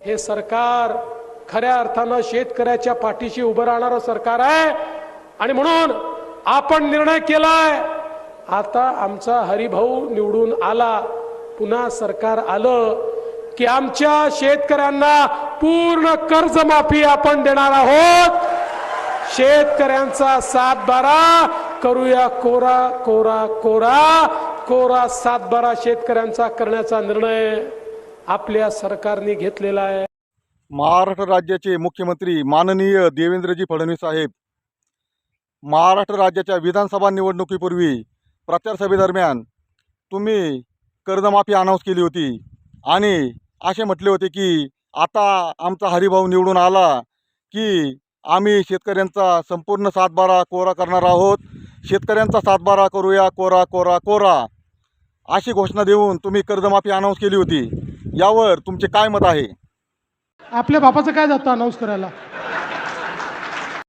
हे सरकार खऱ्या अर्थानं शेतकऱ्याच्या पाठीशी उभं राहणारं सरकार आहे आणि म्हणून आपण निर्णय केलाय, आता आमचा हरिभाऊ निवडून आला, पुन्हा सरकार आलं की आमच्या शेतकऱ्यांना पूर्ण कर्जमाफी आपण देणार आहोत। शेतकऱ्यांचा 7-12 करूया कोरा कोरा कोरा कोरा 7-12 शेतकऱ्यांचा करण्याचा निर्णय आपल्या सरकारने घेतलेला आहे। महाराष्ट्र राज्याचे मुख्यमंत्री माननीय देवेंद्रजी फडणवीस साहेब महाराष्ट्र राज्याच्या विधानसभा निवडणुकीपूर्वी प्रचारसभेदरम्यान तुम्ही कर्जमाफी अनाऊन्स केली होती आणि असे म्हटले होते की आता आमचा हरिभाऊ निवडून आला की आम्ही शेतकऱ्यांचा संपूर्ण 7-12 कोरा करणार आहोत। शेतकऱ्यांचा 7-12 करूया कोरा कोरा कोरा अशी घोषणा देऊन तुम्ही कर्जमाफी अनाऊन्स केली होती। यावर तुमचे काय मत आहे? आपल्या बापाचं काय जातं अनाऊन्स करायला?